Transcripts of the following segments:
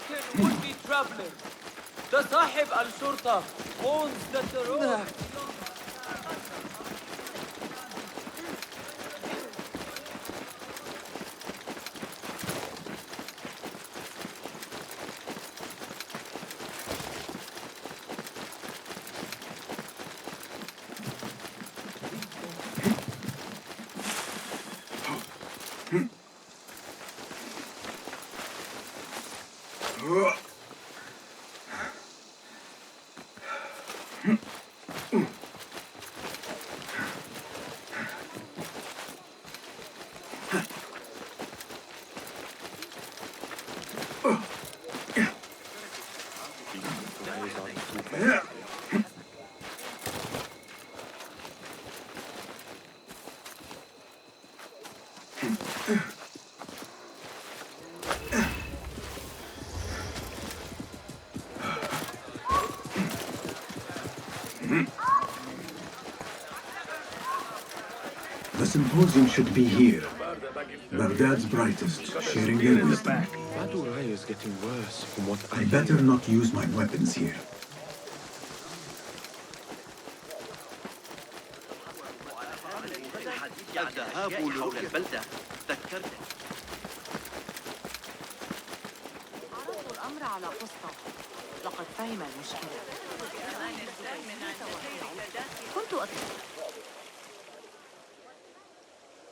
American would-be traveler. ده صاحب الشرطة owns the terror. The symposium should be here. Baghdad's brightest, sharing their wisdom. is getting worse from what I better not use my weapons here.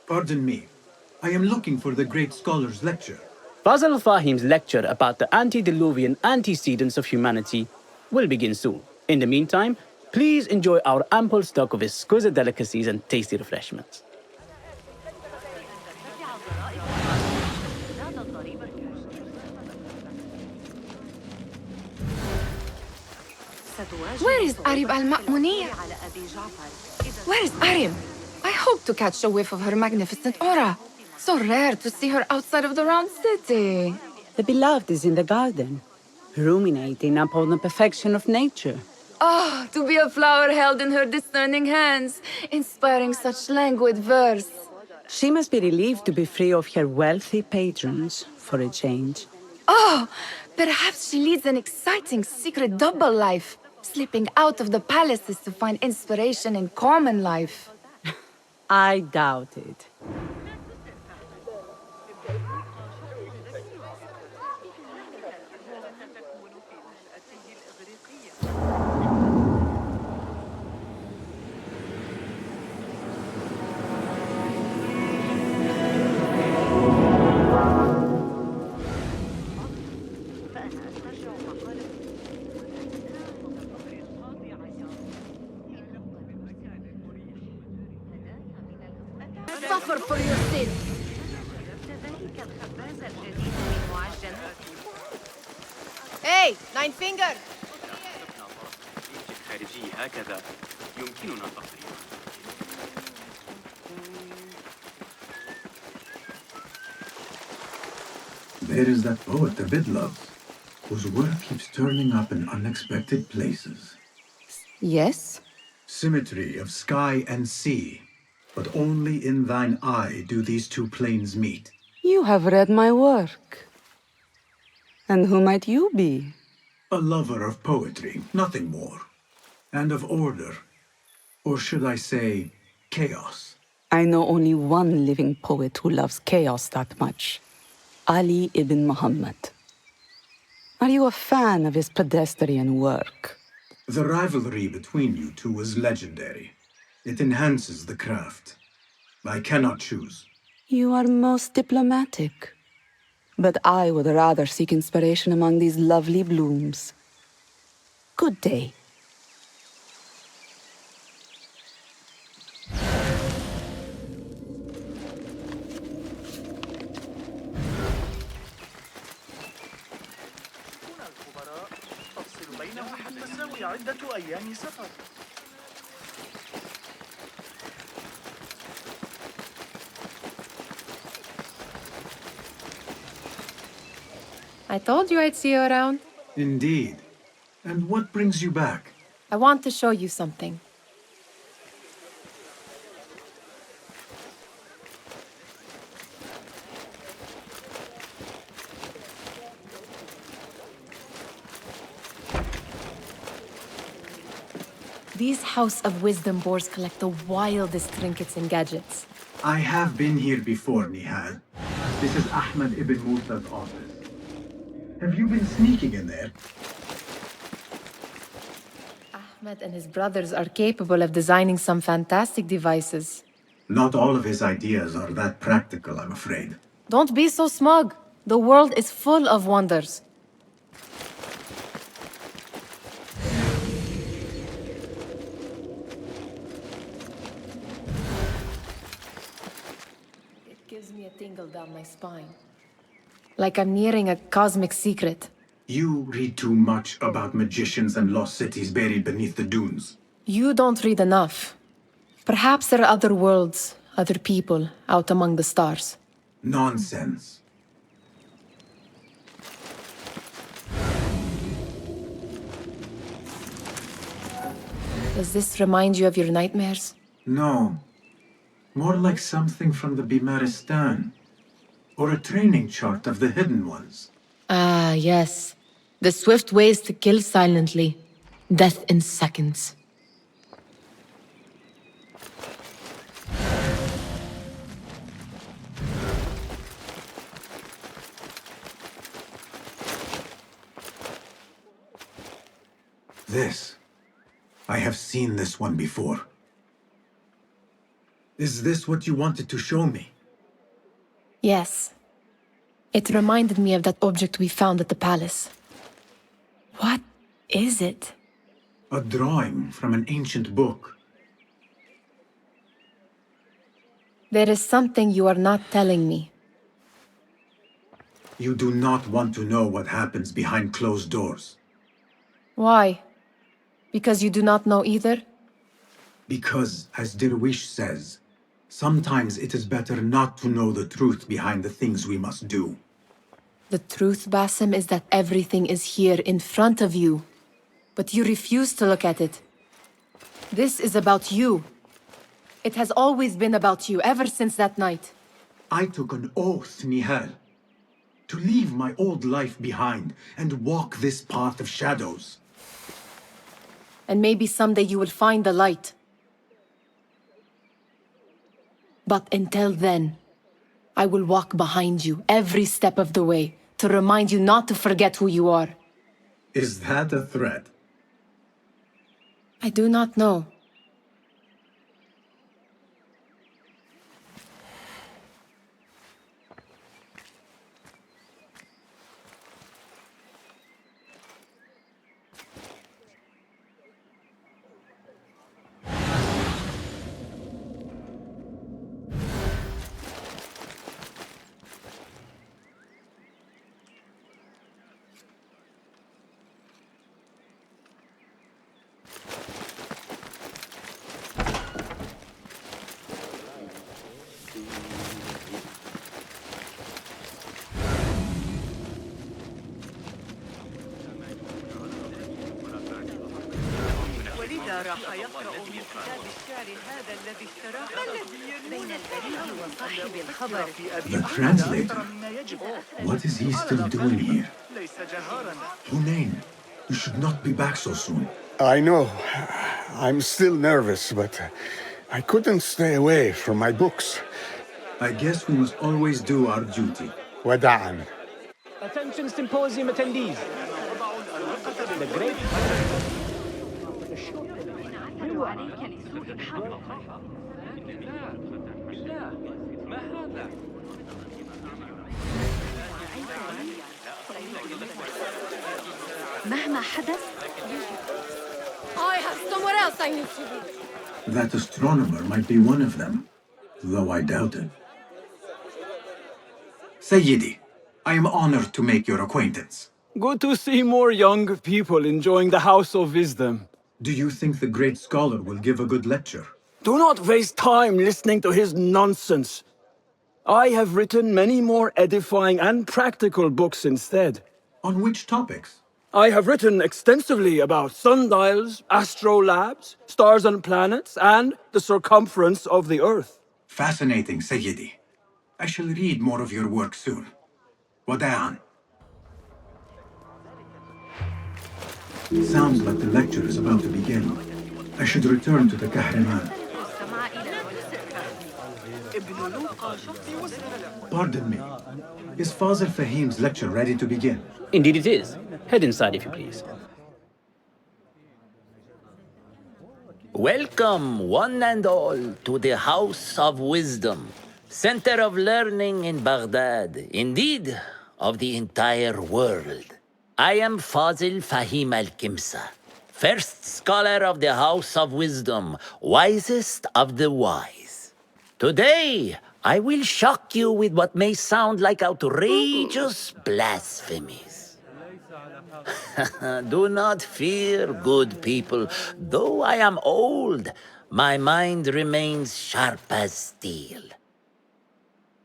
Pardon me. I am looking for the great scholar's lecture. Fazl Fahim's lecture about the antediluvian antecedents of humanity will begin soon. In the meantime, please enjoy our ample stock of exquisite delicacies and tasty refreshments. Where is Arib al-Ma'muniyah? Where is Arib? I hope to catch a whiff of her magnificent aura. So rare to see her outside of the round city. The beloved is in the garden, ruminating upon the perfection of nature. Ah, to be a flower held in her discerning hands, inspiring such languid verse. She must be relieved to be free of her wealthy patrons, for a change. Oh, perhaps she leads an exciting secret double life, slipping out of the palaces to find inspiration in common life. I doubt it. Suffer for your sins. Hey, Nine Finger! There is that poet the bid loves, whose work keeps turning up in unexpected places. Yes? Symmetry of sky and sea, but only in thine eye do these two planes meet. You have read my work. And who might you be? A lover of poetry, nothing more. And of order. Or should I say, chaos. I know only one living poet who loves chaos that much. Ali ibn Muhammad. Are you a fan of his pedestrian work? The rivalry between you two was legendary. It enhances the craft. I cannot choose. You are most diplomatic. But I would rather seek inspiration among these lovely blooms. Good day. I told you I'd see you around. Indeed. And what brings you back? I want to show you something. These House of Wisdom boars collect the wildest trinkets and gadgets. I have been here before, Nihal. This is Ahmed Ibn Muta's office. Have you been sneaking in there? Ahmed and his brothers are capable of designing some fantastic devices. Not all of his ideas are that practical, I'm afraid. Don't be so smug. The world is full of wonders. It gives me a tingle down my spine. Like I'm nearing a cosmic secret. You read too much about magicians and lost cities buried beneath the dunes. You don't read enough. Perhaps there are other worlds, other people, out among the stars. Nonsense. Does this remind you of your nightmares? No. More like something from the Bimaristan. Or a training chart of the hidden ones. Ah, yes. The swift ways to kill silently. Death in seconds. This. I have seen this one before. Is this what you wanted to show me? Yes. It reminded me of that object we found at the palace. What is it? A drawing from an ancient book. There is something you are not telling me. You do not want to know what happens behind closed doors. Why? Because you do not know either? Because, as Derwish says, sometimes it is better not to know the truth behind the things we must do. The truth, Basim, is that everything is here in front of you. But you refuse to look at it. This is about you. It has always been about you, ever since that night. I took an oath, Nihal, to leave my old life behind and walk this path of shadows. And maybe someday you will find the light. But until then, I will walk behind you every step of the way to remind you not to forget who you are. Is that a threat? I do not know. راح يقرأ من كتاب الشعر هذا الذي اشتراه بين البريد وصاحب الخبر. The translator? What is he still doing here? Hunain, you should not be back so soon. I know. I'm still nervous, but I couldn't stay away from my books. I guess we must always do our duty. Wada'an. Attention symposium attendees. The great... مهما حدث I have somewhere else I need to be. That astronomer might be one of them, though I doubt it. Sayyidi, I am honored to make your acquaintance. Good to see more young people enjoying the House of Wisdom. Do you think the great scholar will give a good lecture? Do not waste time listening to his nonsense. I have written many more edifying and practical books instead. On which topics? I have written extensively about sundials, astrolabes, stars and planets, and the circumference of the Earth. Fascinating, Sayyidi. I shall read more of your work soon. Wada'an. Sounds like the lecture is about to begin. I should return to the Kahraman. Pardon me. Is Fazil Fahim's lecture ready to begin? Indeed it is. Head inside if you please. Welcome, one and all, to the House of Wisdom, center of learning in Baghdad, indeed, of the entire world. I am Fazil Fahim al-Kimsa, first scholar of the House of Wisdom, wisest of the wise. Today, I will shock you with what may sound like outrageous blasphemies. Do not fear, good people. Though I am old, my mind remains sharp as steel.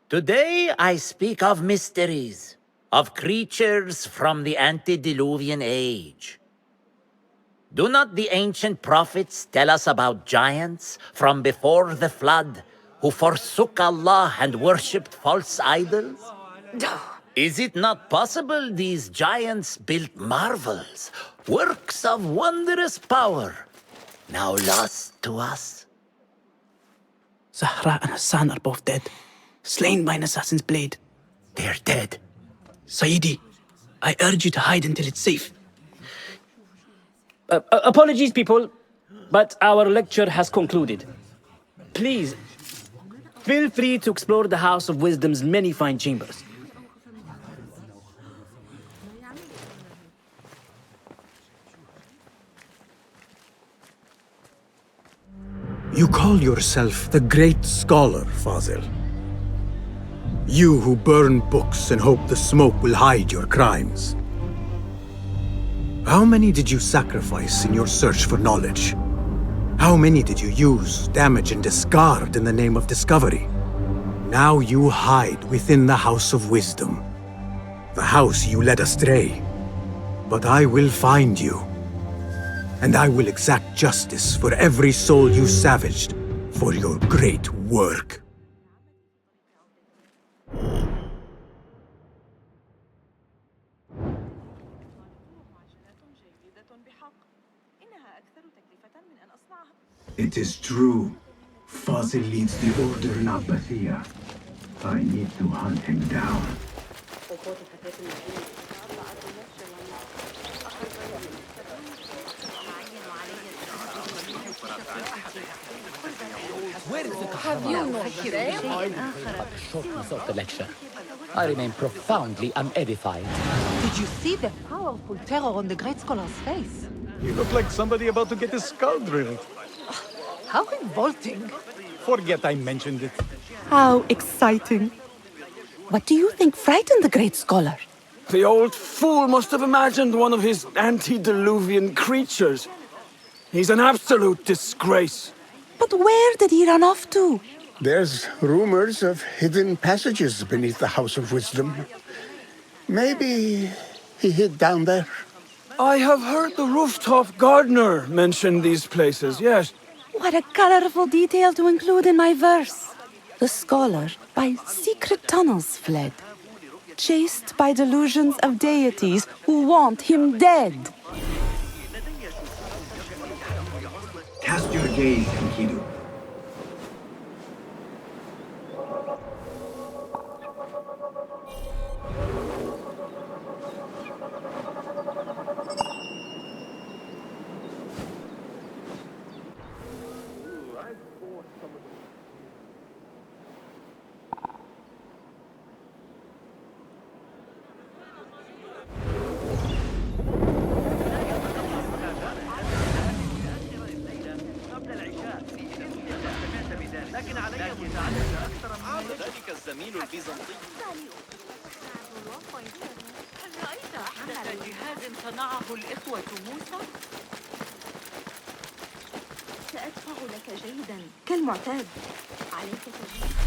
Today I speak of mysteries, of creatures from the antediluvian age. Do not the ancient prophets tell us about giants from before the flood who forsook Allah and worshipped false idols? Is it not possible these giants built marvels, works of wondrous power, now lost to us? Zahra and Hassan are both dead, slain by an assassin's blade. They're dead. Sayyidi, I urge you to hide until it's safe. Apologies, people, but our lecture has concluded. Please, feel free to explore the House of Wisdom's many fine chambers. You call yourself the great scholar, Fazil. You who burn books and hope the smoke will hide your crimes. How many did you sacrifice in your search for knowledge? How many did you use, damage, and discard in the name of discovery? Now you hide within the House of Wisdom, the house you led astray. But I will find you. And I will exact justice for every soul you savaged for your great work. It is true. Fazil leads the Order in Abbasiya. I need to hunt him down. Have you no shame? Shortness of the lecture. I remain profoundly unedified. Did you see the powerful terror on the great scholar's face? You look like somebody about to get his skull drilled. How revolting. Forget I mentioned it. How exciting. What do you think frightened the great scholar? The old fool must have imagined one of his antediluvian creatures. He's an absolute disgrace. But where did he run off to? There's rumors of hidden passages beneath the House of Wisdom. Maybe he hid down there. I have heard the rooftop gardener mention these places, yes. What a colorful detail to include in my verse. The scholar by secret tunnels fled, chased by delusions of deities who want him dead. Cast your gaze, Enkidu.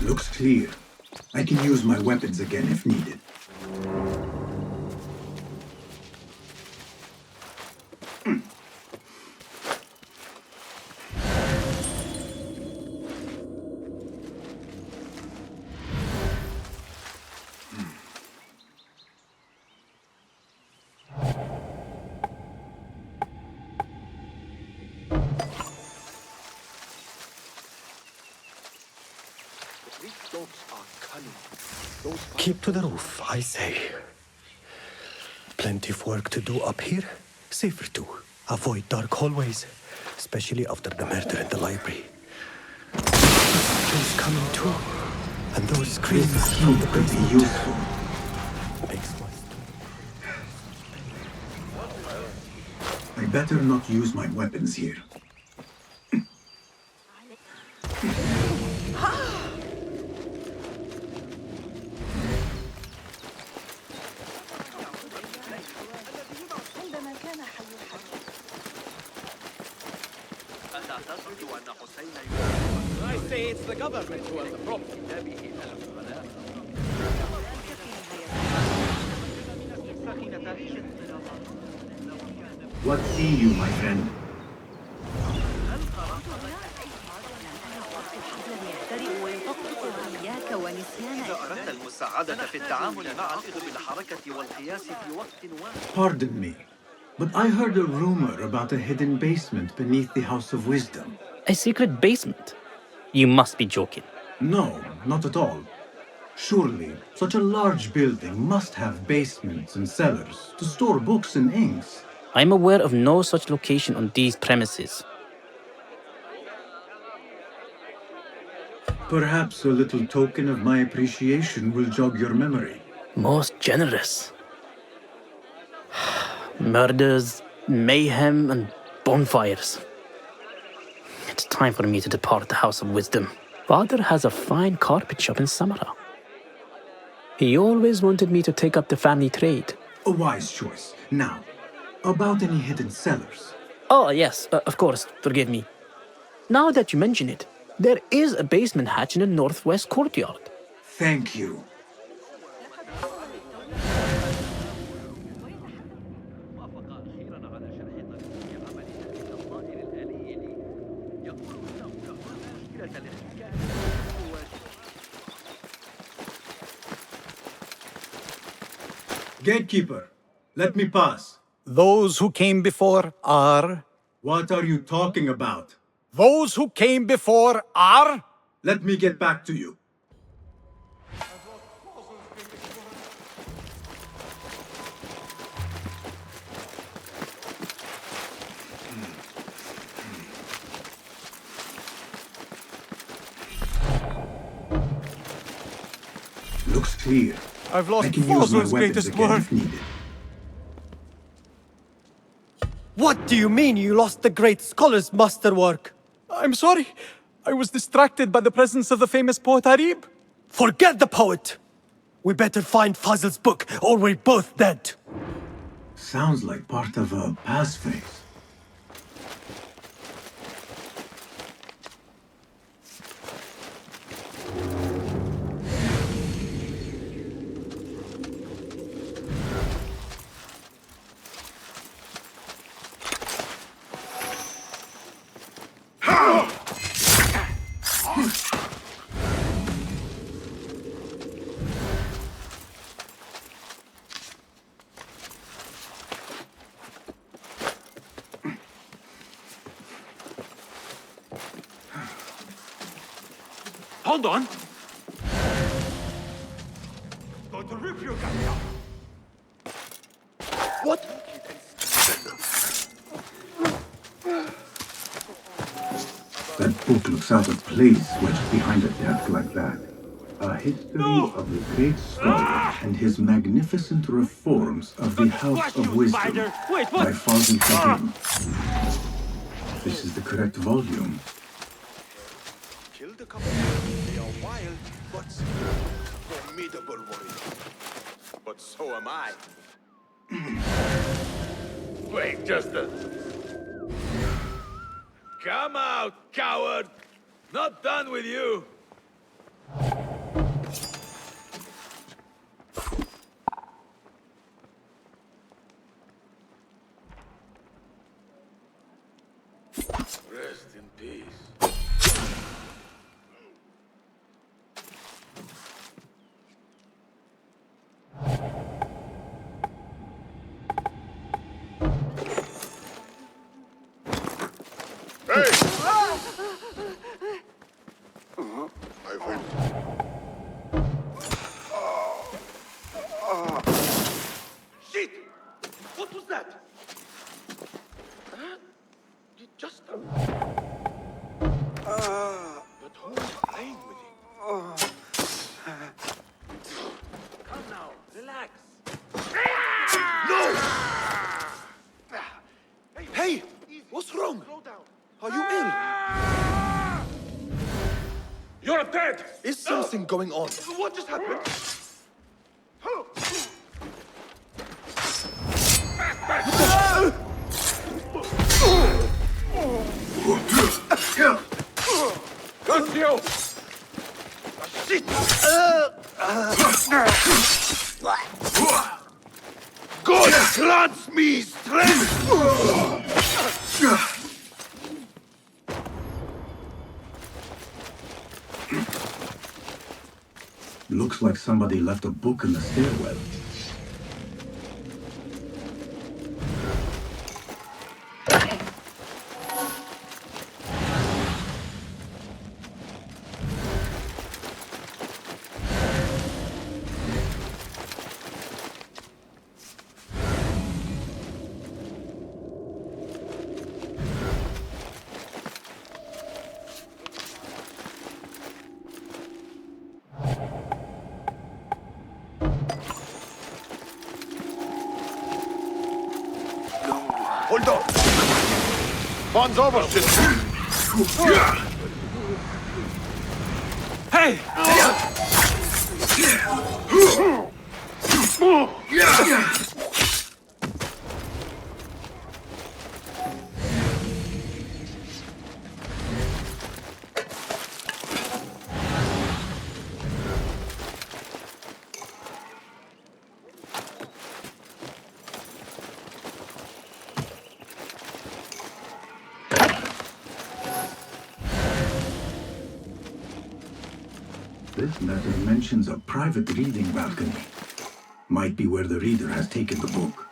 Looks clear. I can use my weapons again if needed. Keep to the roof, I say. Plenty of work to do up here. Safer too. Avoid dark hallways, especially after the murder in the library. Those coming too. And those screams from the basement. Useful. I better not use my weapons here. I say it's the government who has the problem. What see you, my friend? Pardon me, but I heard a rumor about a hidden basement beneath the House of Wisdom. A secret basement? You must be joking. No, not at all. Surely, such a large building must have basements and cellars to store books and inks. I'm aware of no such location on these premises. Perhaps a little token of my appreciation will jog your memory. Most generous. Murders, mayhem, and bonfires. It's time for me to depart the House of Wisdom. Father has a fine carpet shop in Samarra. He always wanted me to take up the family trade. A wise choice. Now, about any hidden cellars? Oh, yes, of course, forgive me. Now that you mention it, there is a basement hatch in the northwest courtyard. Thank you. Gatekeeper, let me pass. Those who came before are... What are you talking about? Those who came before are... Let me get back to you. Looks clear. I've lost I can use my Fossil's weapons greatest again work. if needed. What do you mean you lost the great scholar's masterwork? I'm sorry. I was distracted by the presence of the famous poet Arib. Forget the poet! We better find Fazl's book, or we're both dead. Sounds like part of a passphrase. Hold on. Going to rip your guy out. What? That book looks out of place wedged behind a desk like that. A history of the great scholar and his magnificent reforms of the House of Wisdom by Basim Ibn Ishaq. This is the correct volume. Kill the couple. They are wild, but formidable warriors. But so am I. Wait, just a... Come out, coward! Not done with you! Rest in peace. I went. going on? What just happened? Lucio! Shit! God grants me strength! Looks like somebody left a book in the stairwell. Hold on! Bon's over, Hey! This letter mentions a private reading balcony. Might be where the reader has taken the book.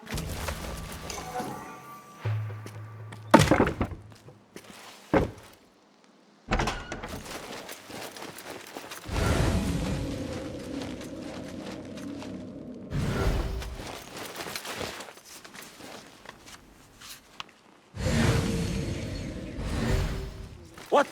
What?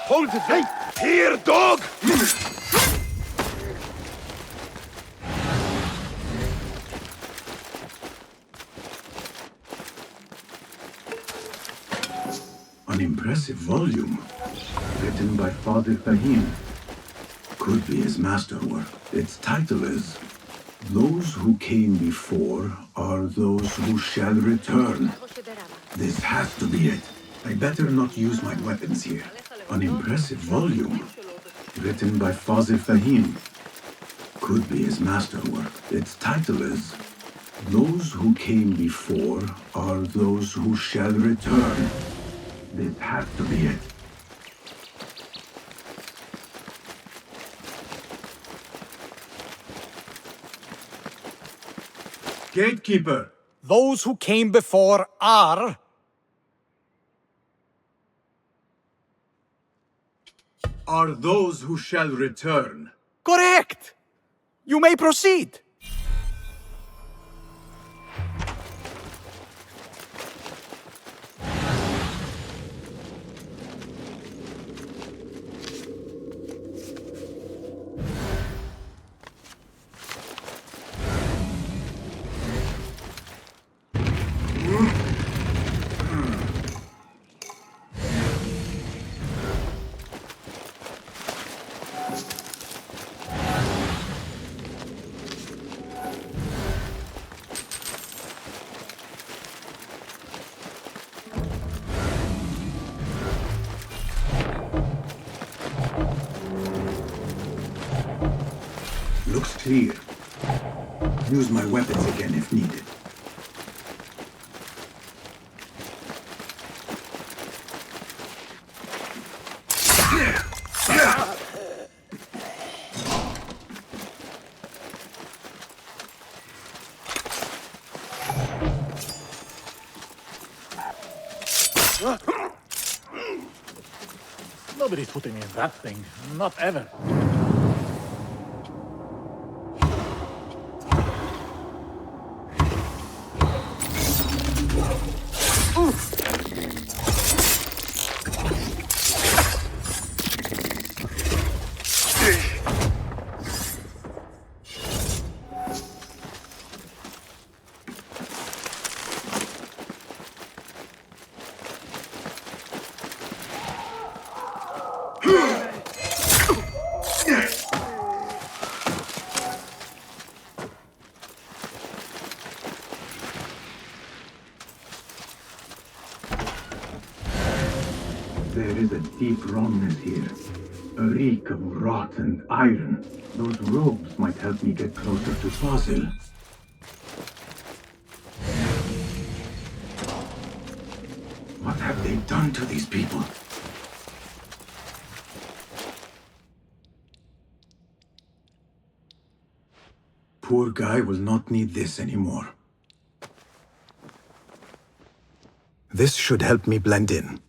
Hold it right here, dog! An impressive volume, written by Father Fahim. Could be his masterwork. Its title is, "Those who came before are those who shall return." This has to be it. I better not use my weapons here. An impressive volume, written by Father Fahim. Could be his masterwork. Its title is, "Those who came before are those who shall return." This has to be it. Gatekeeper! Those who came before are... Are those who shall return. Correct! You may proceed. Looks clear. Use my weapons again if needed. Nobody's putting me in that thing. Not ever. There is a deep wrongness here. A reek of rot and iron. Those robes might help me get closer to Fazil. What have they done to these people? Poor guy will not need this anymore. This should help me blend in.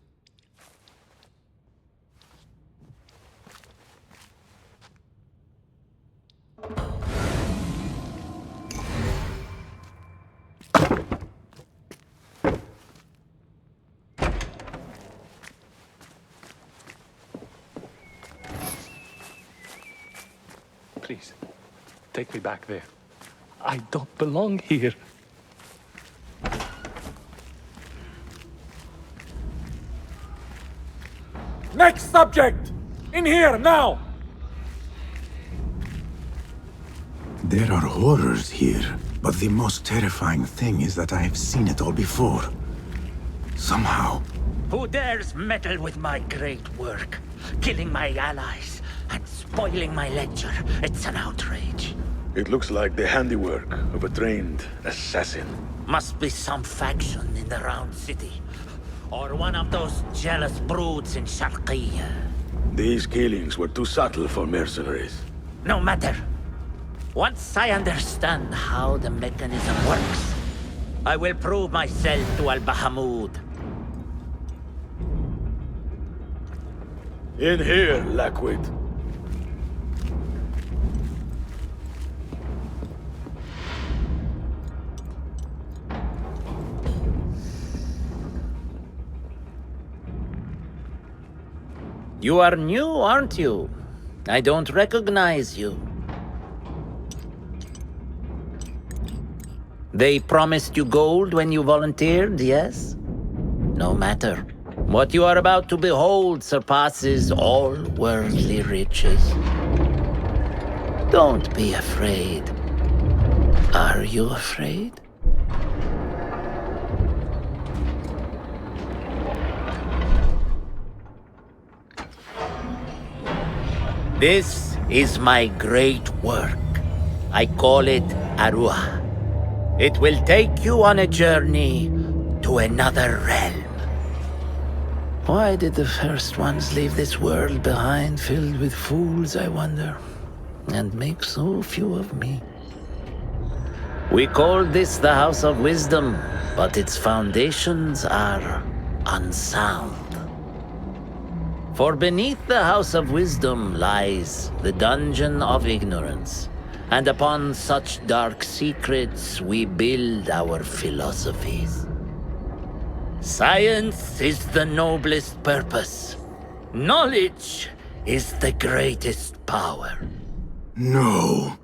Please, take me back there. I don't belong here. Next subject! In here, now! There are horrors here, but the most terrifying thing is that I have seen it all before. Somehow. Who dares meddle with my great work? Killing my allies and spoiling my lecture. It's an outrage. It looks like the handiwork of a trained assassin. Must be some faction in the Round City. Or one of those jealous broods in Sharqiyya. These killings were too subtle for mercenaries. No matter. Once I understand how the mechanism works, I will prove myself to Al-Bahamud. In here, Lackwit. You are new, aren't you? I don't recognize you. They promised you gold when you volunteered, yes? No matter. What you are about to behold surpasses all worldly riches. Don't be afraid. Are you afraid? This is my great work. I call it Aruah. It will take you on a journey to another realm. Why did the first ones leave this world behind filled with fools, I wonder, and make so few of me? We call this the House of Wisdom, but its foundations are unsound. For beneath the House of Wisdom lies the Dungeon of Ignorance, and upon such dark secrets we build our philosophies. Science is the noblest purpose. Knowledge is the greatest power. No.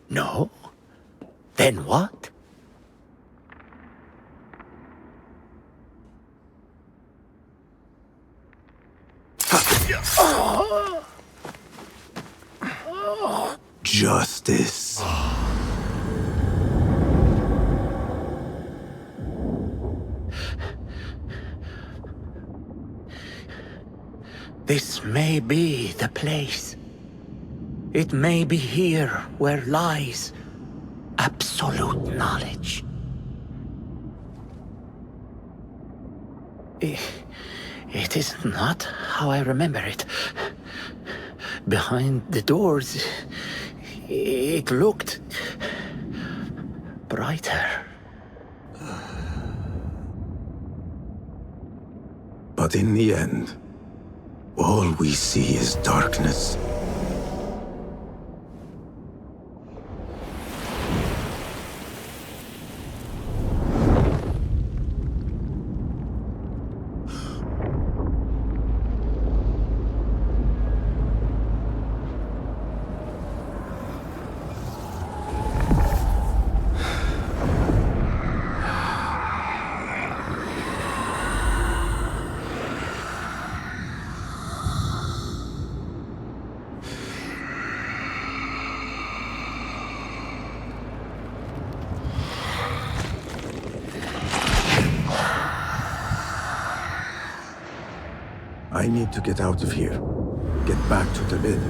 No? Then what? Justice. This may be the place. It may be here where lies absolute knowledge. It is not how I remember it. Behind the doors, it looked brighter. But in the end, all we see is darkness. I need to get out of here. Get back to the bed.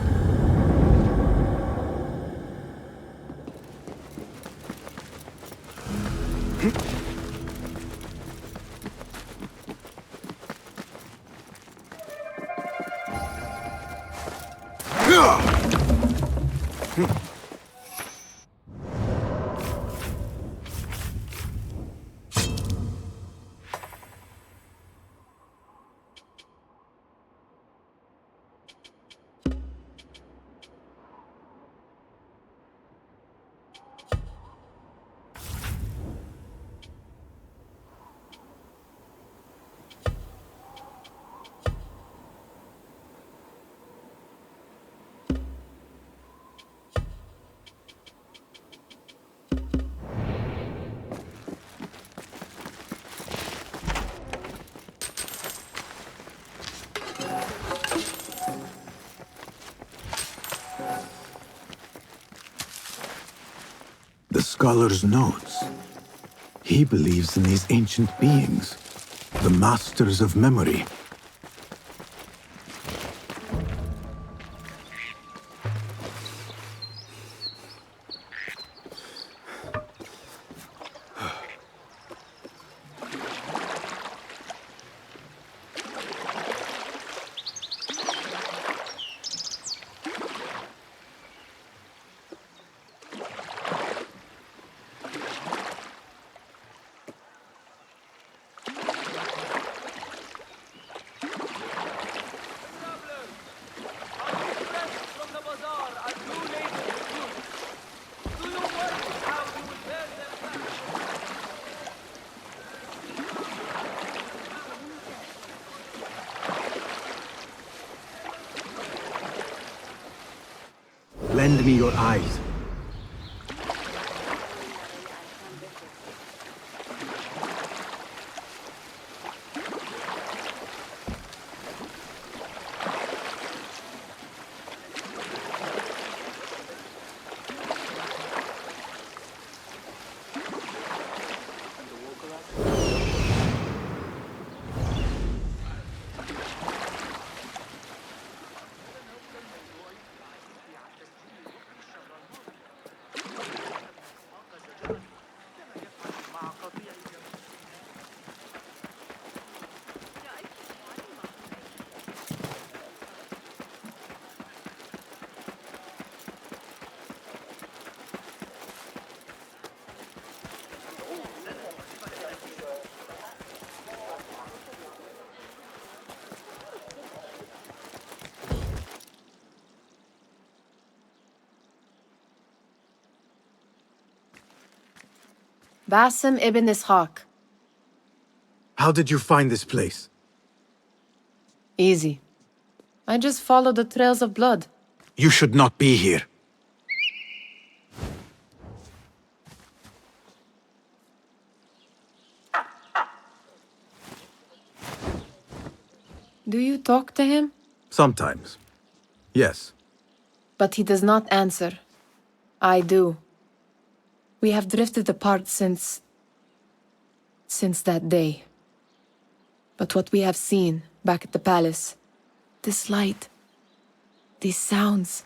The scholar's notes. He believes in these ancient beings, the masters of memory. Lend me your eyes. Basim Ibn Ishaq. How did you find this place? Easy. I just followed the trails of blood. You should not be here. Do you talk to him? Sometimes. Yes. But he does not answer. I do. We have drifted apart since that day. But what we have seen back at the palace, this light, these sounds,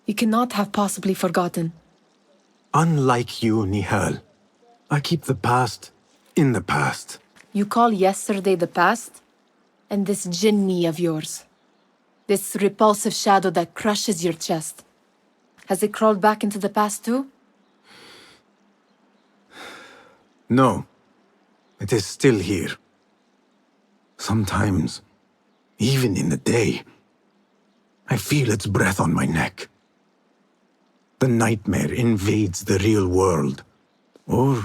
you cannot have possibly forgotten. Unlike you, Nihal, I keep the past in the past. You call yesterday the past? And this jinni of yours, this repulsive shadow that crushes your chest, has it crawled back into the past too? No. It is still here. Sometimes, even in the day, I feel its breath on my neck. The nightmare invades the real world, or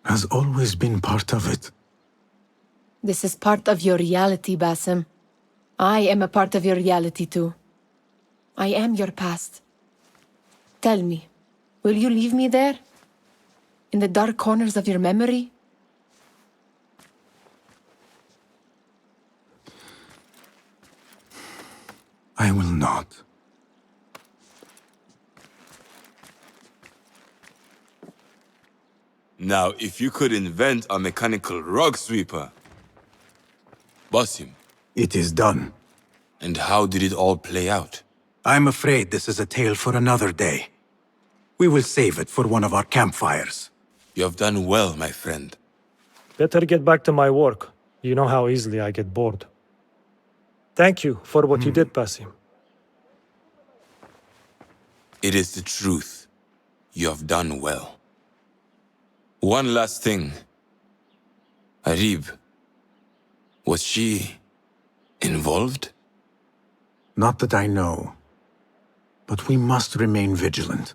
has always been part of it. This is part of your reality, Basim. I am a part of your reality too. I am your past. Tell me, will you leave me there? In the dark corners of your memory? I will not. Now, if you could invent a mechanical rug sweeper. Basim. It is done. And how did it all play out? I'm afraid this is a tale for another day. We will save it for one of our campfires. You have done well, my friend. Better get back to my work. You know how easily I get bored. Thank you for what you did, Basim. It is the truth. You have done well. One last thing. Arib, was she involved? Not that I know. But we must remain vigilant.